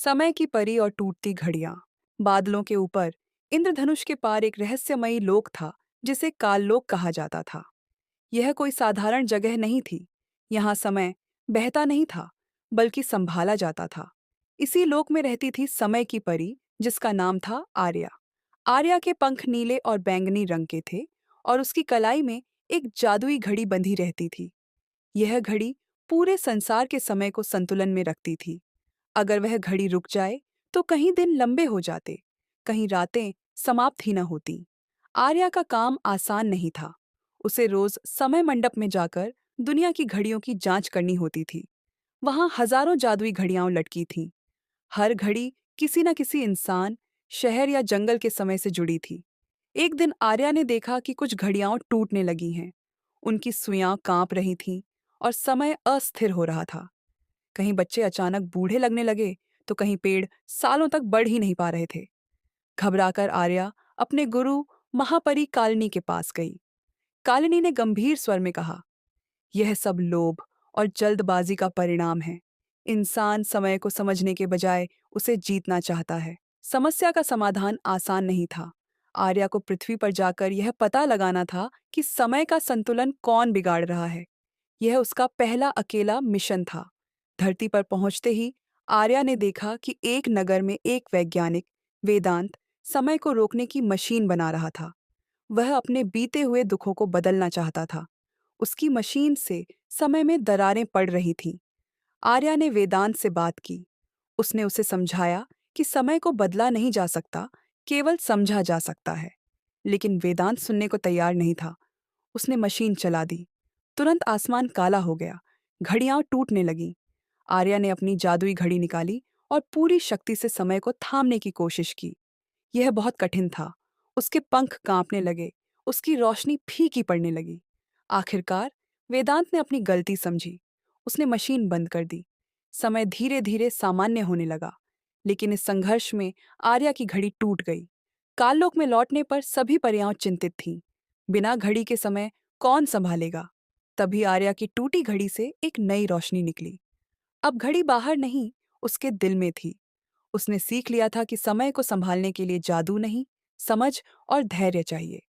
समय की परी और टूटती घड़ियां। बादलों के ऊपर इंद्रधनुष के पार एक रहस्यमयी लोक था जिसे काललोक कहा जाता था। यह कोई साधारण जगह नहीं थी। यहाँ समय बहता नहीं था, बल्कि संभाला जाता था। इसी लोक में रहती थी समय की परी, जिसका नाम था आर्या। आर्या के पंख नीले और बैंगनी रंग के थे और उसकी कलाई में एक जादुई घड़ी बंधी रहती थी। यह घड़ी पूरे संसार के समय को संतुलन में रखती थी। अगर वह घड़ी रुक जाए तो कहीं दिन लंबे हो जाते, कहीं रातें समाप्त ही न होती। आर्या का काम आसान नहीं था। उसे रोज समय मंडप में जाकर दुनिया की घड़ियों की जांच करनी होती थी। वहां हजारों जादुई घड़ियां लटकी थीं। हर घड़ी किसी न किसी इंसान, शहर या जंगल के समय से जुड़ी थी। एक दिन आर्या ने देखा कि कुछ घड़ियां टूटने लगी हैं। उनकी सुइयां कांप रही थीं और समय अस्थिर हो रहा था। कहीं बच्चे अचानक बूढ़े लगने लगे, तो कहीं पेड़ सालों तक बढ़ ही नहीं पा रहे थे। घबराकर आर्या अपने गुरु महापरी कालिनी के पास गई। कालिनी ने गंभीर स्वर में कहा, यह सब लोभ और जल्दबाजी का परिणाम है। इंसान समय को समझने के बजाय उसे जीतना चाहता है। समस्या का समाधान आसान नहीं था। आर्या को पृथ्वी पर जाकर यह पता लगाना था कि समय का संतुलन कौन बिगाड़ रहा है। यह उसका पहला अकेला मिशन था। धरती पर पहुंचते ही आर्या ने देखा कि एक नगर में एक वैज्ञानिक, वेदांत, समय को रोकने की मशीन बना रहा था। वह अपने बीते हुए दुखों को बदलना चाहता था। उसकी मशीन से समय में दरारें पड़ रही थीं। आर्या ने वेदांत से बात की। उसने उसे समझाया कि समय को बदला नहीं जा सकता, केवल समझा जा सकता है। लेकिन वेदांत सुनने को तैयार नहीं था। उसने मशीन चला दी। तुरंत आसमान काला हो गया। घड़ियां टूटने लगीं। आर्या ने अपनी जादुई घड़ी निकाली और पूरी शक्ति से समय को थामने की कोशिश की। यह बहुत कठिन था। उसके पंख कांपने लगे, उसकी रोशनी फीकी पड़ने लगी। आखिरकार वेदांत ने अपनी गलती समझी। उसने मशीन बंद कर दी। समय धीरे धीरे सामान्य होने लगा। लेकिन इस संघर्ष में आर्या की घड़ी टूट गई। काललोक में लौटने पर सभी परियां चिंतित थीं। बिना घड़ी के समय कौन संभालेगा? तभी आर्या की टूटी घड़ी से एक नई रोशनी निकली। अब घड़ी बाहर नहीं, उसके दिल में थी। उसने सीख लिया था कि समय को संभालने के लिए जादू नहीं, समझ और धैर्य चाहिए।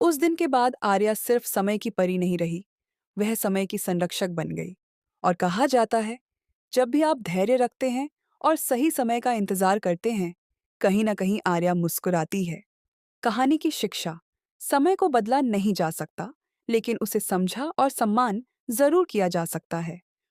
उस दिन के बाद आर्या सिर्फ समय की परी नहीं रही, वह समय की संरक्षक बन गई। और कहा जाता है, जब भी आप धैर्य रखते हैं और सही समय का इंतजार करते हैं, कहीं ना कहीं आर्या मुस्कुराती है। कहानी की शिक्षा: समय को बदला नहीं जा सकता, लेकिन उसे समझा और सम्मान जरूर किया जा सकता है।